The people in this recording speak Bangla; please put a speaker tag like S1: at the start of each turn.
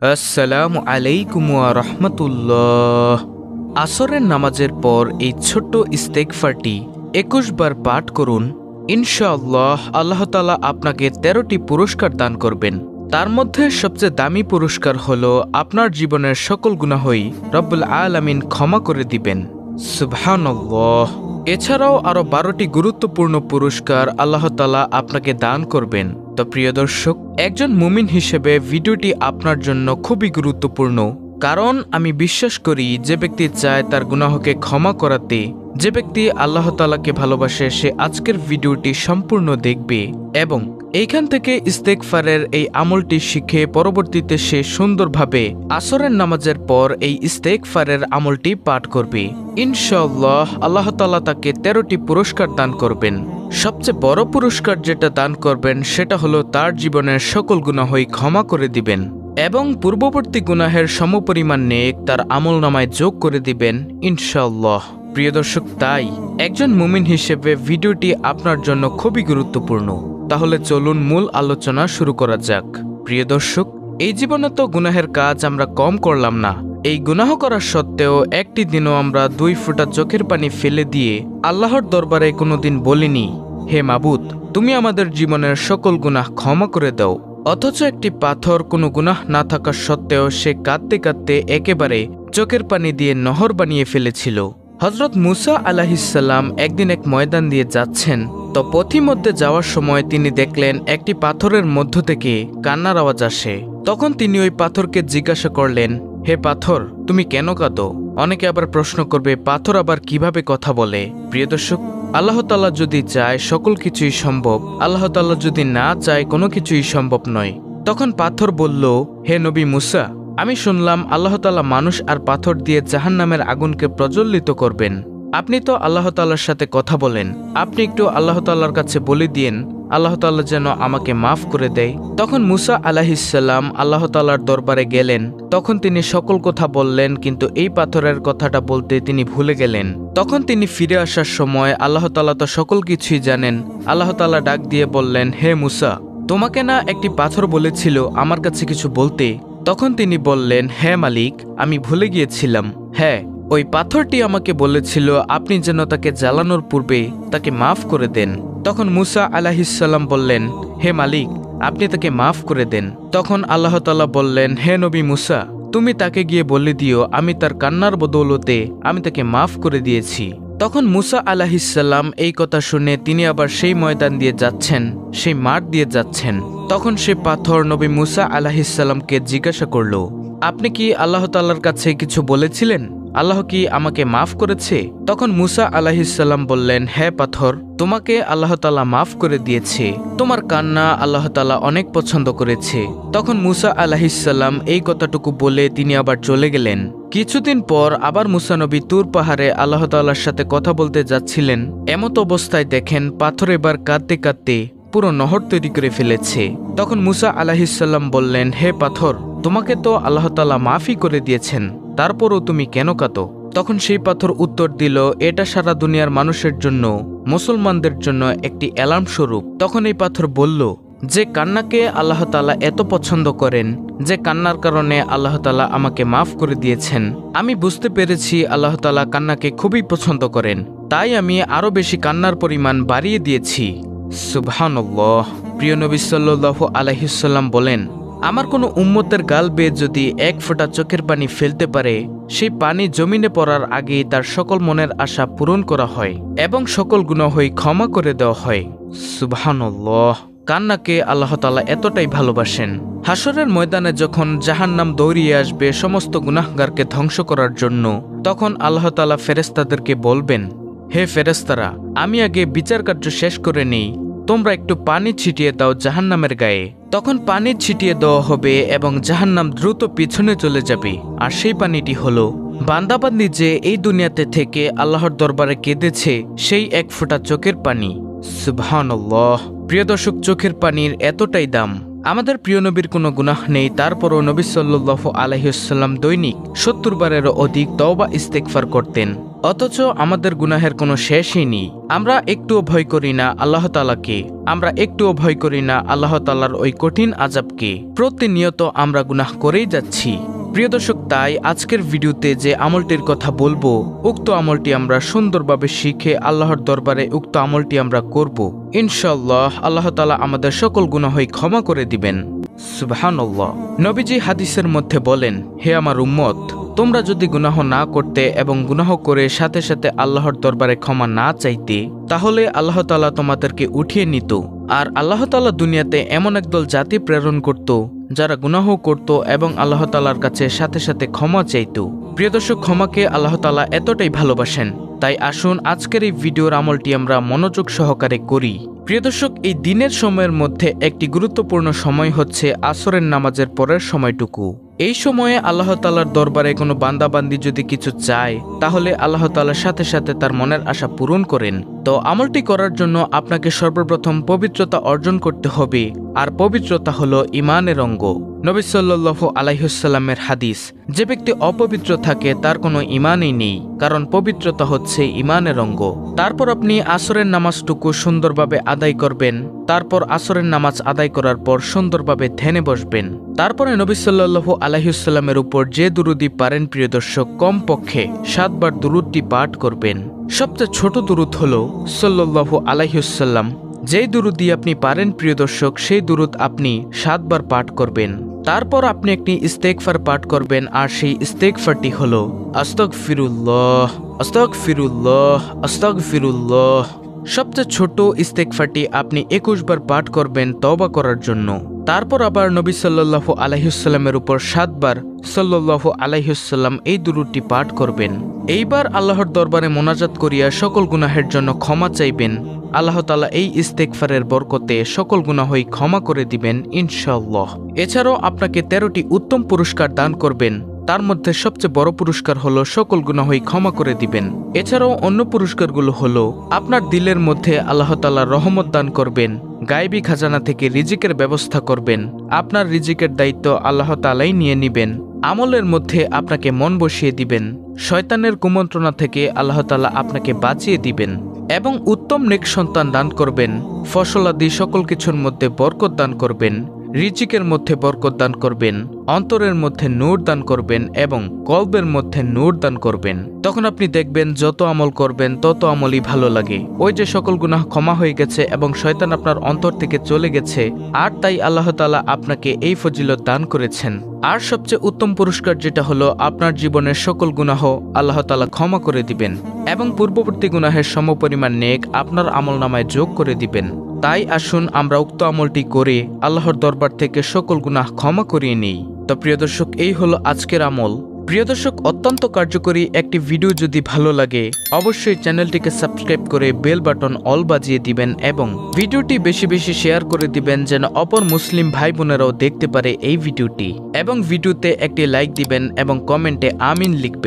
S1: আসসালামু আলাইকুম ওয়া রাহমাতুল্লাহ। আসরের নামাজের পর এই ছোট্ট ইস্তেগফারটি ২১ বার পাঠ করুন। ইনশাআল্লাহ আল্লাহ তাআলা আপনাকে ১৩টি পুরস্কার দান করবেন। তার মধ্যে সবচেয়ে দামি পুরস্কার হলো আপনার জীবনের সকল গুনাহই রব্বুল আলামিন ক্ষমা করে দিবেন। সুবহানাল্লাহ। এছাড়াও আরও ১২টি গুরুত্বপূর্ণ পুরস্কার আল্লাহ তাআলা আপনাকে দান করবেন। তো প্রিয় দর্শক, একজন মুমিন হিসেবে ভিডিওটি আপনার জন্য খুবই গুরুত্বপূর্ণ, কারণ আমি বিশ্বাস করি যে ব্যক্তি চায় তার গুনাহকে ক্ষমা করাতে, যে ব্যক্তি আল্লাহ তাআলাকে ভালোবাসে, সে আজকের ভিডিওটি সম্পূর্ণ দেখবে এবং এইখান থেকে ইস্তেগফারের এই আমলটি শিখে পরবর্তীতে সে সুন্দরভাবে আসরের নামাজের পর এই ইস্তেগফারের আমলটি পাঠ করবে। ইনশাআল্লাহ আল্লাহ তাআলা তাকে ১৩টি পুরস্কার দান করবেন। সবচেয়ে বড় পুরস্কার যেটা দান করবেন সেটা হলো তার জীবনের সকল গুনাহই ক্ষমা করে দিবেন এবং পূর্ববর্তী গুনাহের সমপরিমাণ নেক তার আমলনামায় যোগ করে দিবেন ইনশাআল্লাহ। প্রিয় দর্শক, তাই একজন মুমিন হিসেবে ভিডিওটি আপনার জন্য খুবই গুরুত্বপূর্ণ। তাহলে চলুন মূল আলোচনা শুরু করা যাক। প্রিয় দর্শক, এই জীবনে তো গুনাহের কাজ আমরা কম করলাম না। এই গুনাহ করা সত্ত্বেও একটি দিনও আমরা ২ ফোঁটা চোখের পানি ফেলে দিয়ে আল্লাহর দরবারে কোনোদিন বলিনি, হে মাবুদ, তুমি আমাদের জীবনের সকল গুনাহ ক্ষমা করে দাও। অথচ একটি পাথর কোনো গুনাহ না থাকা সত্ত্বেও সে কাঁদতে কাঁদতে একেবারে চোখের পানি দিয়ে নহর বানিয়ে ফেলেছিল। হযরত মুসা আলাইহিসসালাম একদিন এক ময়দান দিয়ে যাচ্ছেন, তো পথিমধ্যে যাওয়ার সময় তিনি দেখলেন একটি পাথরের মধ্য থেকে কান্নার আওয়াজ আসে। তখন তিনি ওই পাথরকে জিজ্ঞাসা করলেন, হে পাথর, তুমি কেন কাঁদো? অনেকে আবার প্রশ্ন করবে, পাথর আবার কিভাবে কথা বলে? প্রিয় দর্শক, আল্লাহ তাআলা যদি চায় সকল কিছুই সম্ভব, আল্লাহ তাআলা যদি না চায় কোনো কিছুই সম্ভব নয়। তখন পাথর বলল, হে নবী মুসা, আমি শুনলাম আল্লাহ তাআলা মানুষ আর পাথর দিয়ে জাহান্নামের আগুনকে প্রজ্বলিত করবেন। আপনি তো আল্লাহ তাআলার সাথে কথা বলেন, আপনি একটু আল্লাহ তাআলার কাছে বলে দিয়েন আল্লাহ তাআলা যেন আমাকে মাফ করে দেয়। তখন মুসা আলাইহিসসালাম আল্লাহ তাআলার দরবারে গেলেন। তখন তিনি সকল কথা বললেন, কিন্তু এই পাথরের কথাটা বলতে তিনি ভুলে গেলেন। তখন তিনি ফিরে আসার সময় আল্লাহ তাআলা তো সকল কিছুই জানেন। আল্লাহ তাআলা ডাক দিয়ে বললেন, হে মুসা, তোমাকে না একটি পাথর বলেছিল আমার কাছে কিছু বলতে? তখন তিনি বললেন, হ্যাঁ মালিক, আমি ভুলে গিয়েছিলাম। হ্যাঁ, ওই পাথরটি আমাকে বলেছিল আপনি যেন তাকে জ্বালানোর পূর্বে তাকে মাফ করে দেন। তখন মুসা আলাইহিসসালাম বললেন, হে মালিক, আপনি তাকে মাফ করে দেন। তখন আল্লাহ তাআলা বললেন, হে নবী মুসা, তুমি তাকে গিয়ে বলে দিও আমি তার কান্নার বদৌলতে আমি তাকে মাফ করে দিয়েছি। তখন মুসা আলাইহিসসালাম এই কথা শুনে তিনি আবার সেই ময়দান দিয়ে যাচ্ছেন, সেই মাঠ দিয়ে যাচ্ছেন। তখন সে পাথর নবী মুসা আলাইহিসসালামকে জিজ্ঞাসা করল, আপনি কি আল্লাহ তাআলার কাছে কিছু বলেছিলেন? আল্লাহ কি আমাকে মাফ করেছে? তখন মুসা আলাইহিসসালাম বললেন, হ্যাঁ পাথর, তোমাকে আল্লাহ তাআলা মাফ করে দিয়েছে। তোমার কান্না আল্লাহ তাআলা অনেক পছন্দ করেছে। তখন মুসা আলাইহিসসালাম এই কথাটুকু বলে তিনি আবার চলে গেলেন। কিছুদিন পর আবার মুসা নবী তুর পাহাড়ে আল্লাহ তাআলার সাথে কথা বলতে যাচ্ছিলেন। এমত অবস্থায় দেখেন পাথর এবার কাঁদতে কাঁদতে পুরো নহর তৈরি করে ফেলেছে। তখন মুসা আলাইহিসসালাম বললেন, হে পাথর, তোমাকে তো আল্লাহ তাআলা মাফই করে দিয়েছেন, তারপরও তুমি কেন কাঁদো? তখন সেই পাথর উত্তর দিল, এটা সারা দুনিয়ার মানুষের জন্য, মুসলমানদের জন্য একটি অ্যালার্ম স্বরূপ। তখন এই পাথর বলল, যে কান্নাকে আল্লাহ তাআলা এত পছন্দ করেন, যে কান্নার কারণে আল্লাহ তাআলা আমাকে মাফ করে দিয়েছেন, আমি বুঝতে পেরেছি আল্লাহ তাআলা কান্নাকে খুবই পছন্দ করেন, তাই আমি আরো বেশি কান্নার পরিমাণ বাড়িয়ে দিয়েছি। সুবহানাল্লাহ। প্রিয় নবী সাল্লাল্লাহু আলাইহি ওয়াসাল্লাম বলেন, আমার কোনো উম্মতের গাল বেয়ে যদি ১ ফোঁটা চোখের পানি ফেলতে পারে, সেই পানি জমিনে পড়ার আগেই তার সকল মনের আশা পূরণ করা হয় এবং সকল গুনাহই ক্ষমা করে দেওয়া হয়। সুবহানাল্লাহ। কান্নাকে আল্লাহ তাআলা এতটাই ভালোবাসেন। হাসরের ময়দানে যখন জাহান্নাম দৌড়িয়ে আসবে সমস্ত গুনাহগারকে ধ্বংস করার জন্য, তখন আল্লাহ তাআলা ফেরেশতাদেরকে বলবেন, হে ফেরেশতারা, আমি আগে বিচার কার্য শেষ করে নেই, তোমরা একটু পানি ছিটিয়ে দাও জাহান্নামের গায়ে। তখন পানি ছিটিয়ে দেওয়া হবে এবং জাহান্নাম দ্রুত পিছনে চলে যাবে। আর সেই পানিটি হলো বান্দাবান্দি যে এই দুনিয়াতে থেকে আল্লাহর দরবারে কেঁদেছে সেই ১ ফোঁটা চোখের পানি। সুবহানাল্লাহ। প্রিয় দর্শক, চোখের পানির এতটাই দাম। আমাদের প্রিয় নবীর কোনো গুনাহ নেই, তারপরও নবী সাল্লাল্লাহু আলাইহি ওয়াসাল্লাম দৈনিক ৭০ বারেরও অধিক তওবা ইস্তেগফার করতেন। অথচ আমাদের গুনাহের কোনো শেষই নেই। আমরা একটুও ভয় করি না আল্লাহ তাআলাকে, আমরা একটুও ভয় করি না আল্লাহ তাআলার ওই কঠিন আযাবকে। প্রতিনিয়ত আমরা গুনাহ করেই যাচ্ছি। প্রিয় দর্শক, তাই আজকের ভিডিওতে যে আমলটির কথা বলবো, উক্ত আমলটি আমরা সুন্দরভাবে শিখে আল্লাহর দরবারে উক্ত আমলটি আমরা করব। ইনশাআল্লাহ আল্লাহ তাআলা আমাদের সকল গুনাহই ক্ষমা করে দিবেন। সুবহানাল্লাহ। নবীজি হাদিসের মধ্যে বলেন, হে আমার উম্মত, তোমরা যদি গুনাহ না করতে এবং গুনাহ করে সাথে সাথে আল্লাহর দরবারে ক্ষমা না চাইতে, তাহলে আল্লাহ তাআলা তোমাদেরকে উঠিয়ে নিত। আর আল্লাহ তাআলা দুনিয়াতে এমন একদল জাতি প্রেরণ করত যারা গুনাহ করত এবং আল্লাহ তাআলার কাছে সাথে সাথে ক্ষমা চাইত। প্রিয় দর্শক, ক্ষমাকে আল্লাহ তাআলা এতটাই ভালোবাসেন। তাই আসুন আজকের এই ভিডিওর আমলটি আমরা মনোযোগ সহকারে করি। প্রিয় দর্শক, এই দিনের সময়ের মধ্যে একটি গুরুত্বপূর্ণ সময় হচ্ছে আসরের নামাজের পরের সময়টুকু। এই সময়ে আল্লাহ তাআলার দরবারে কোনো বান্দাবান্দি যদি কিছু চায়, তাহলে আল্লাহ তাআলা সাথে সাথে তার মনের আশা পূরণ করেন। তো আমলটি করার জন্য আপনাকে সর্বপ্রথম পবিত্রতা অর্জন করতে হবে, আর পবিত্রতা হলো ঈমানের অঙ্গ। নবী সাল্লাল্লাহু আলাইহি ওয়াসাল্লামের হাদিস, যে ব্যক্তি অপবিত্র থাকে তার কোনো ঈমানই নেই, কারণ পবিত্রতা হচ্ছে ঈমানের অঙ্গ। তারপর আপনি আসরের নামাজটুকু সুন্দরভাবে আদায় করবেন। তারপর আসরের নামাজ আদায় করার পর সুন্দরভাবে ধ্যানে বসবেন। তারপরে নবী সাল্লাল্লাহু আলাইহি ওয়াসাল্লামের উপর যে দুরূদই পারেন প্রিয় দর্শক, কমপক্ষে 7 বার দুরূদটি পাঠ করবেন। সবচেয়ে ছোট দুরূদ হলো সাল্লাল্লাহু আলাইহি ওয়াসাল্লাম। যেই দুরূদই আপনি পারেন প্রিয় দর্শক, সেই দুরূদ আপনি 7 বার পাঠ করবেন। তারপর আপনি একটি ইস্তেগফার পাঠ করবেন, আর সেই ইস্তেগফারটি হলো আস্তাগফিরুল্লাহ, আস্তাগফিরুল্লাহ, আস্তাগফিরুল্লাহ। সবচেয়ে ছোট ইস্তেগফারটি আপনি 21 বার পাঠ করবেন তওবা করার জন্য। তারপর আবার নবী সাল্লাল্লাহু আলাইহি ওয়াসাল্লামের উপর 7 বার সাল্লাল্লাহু আলাইহি ওয়াসাল্লাম এই দুরূদটি পাঠ করবেন। এইবার আল্লাহর দরবারে মোনাজাত করিয়া সকল গুনাহের জন্য ক্ষমা চাইবেন। আল্লাহ তাআলা এই ইস্তেগফারের বরকতে সকল গুনাহই ক্ষমা করে দিবেন ইনশাআল্লাহ। এছাড়াও আপনাকে 13টি উত্তম পুরস্কার দান করবেন। তার মধ্যে সবচেয়ে বড় পুরস্কার হলো সকল গুনাহই ক্ষমা করে দিবেন। এছাড়াও অন্য পুরস্কারগুলো হলো আপনার দিলের মধ্যে আল্লাহ তাআলা রহমত দান করবেন, গায়েবী খাজানা থেকে রিজিকের ব্যবস্থা করবেন, আপনার রিজিকের দায়িত্ব আল্লাহ তাআলাই নিয়ে নেবেন, আমলের মধ্যে আপনাকে মন বসিয়ে দিবেন, শয়তানের কুমন্ত্রণা থেকে আল্লাহ তাআলা আপনাকে বাঁচিয়ে দিবেন এবং উত্তম নেক সন্তান দান করবেন, ফসলাদি সকল কিছুর মধ্যে বরকত দান করবেন, রিজিকের মধ্যে বরকত দান করবেন, অন্তরের মধ্যে নূর দান করবেন এবং কলবের মধ্যে নূর দান করবেন। তখন আপনি দেখবেন যত আমল করবেন তত আমলই ভালো লাগে। ওই যে সকল গুনাহ ক্ষমা হয়ে গেছে এবং শয়তান আপনার অন্তর থেকে চলে গেছে, আর তাই আল্লাহ তাআলা আপনাকে এই ফজিলত দান করেছেন। আর সবচেয়ে উত্তম পুরস্কার যেটা হলো আপনার জীবনের সকল গুনাহ আল্লাহ তাআলা ক্ষমা করে দিবেন এবং পূর্ববর্তী গুনাহের সমপরিমাণ নেক আপনার আমলনামায় যোগ করে দিবেন। তাই আসুন আমরা উক্ত আমলটি করে আল্লাহর দরবার থেকে সকল গুনাহ ক্ষমা করিয়ে নিই। তো প্রিয় দর্শক, এই হলো আজকের আমল। প্রিয় দর্শক, অত্যন্ত কার্যকরী একটি ভিডিও যদি ভালো লাগে অবশ্যই চ্যানেলটিকে সাবস্ক্রাইব করে বেল বাটন অল বাজিয়ে দিবেন এবং ভিডিওটি বেশি বেশি শেয়ার করে দিবেন যেন অপর মুসলিম ভাই বোনেরাও দেখতে পারে এই ভিডিওটি, এবং ভিডিওতে একটি লাইক দিবেন এবং কমেন্টে আমিন লিখবেন।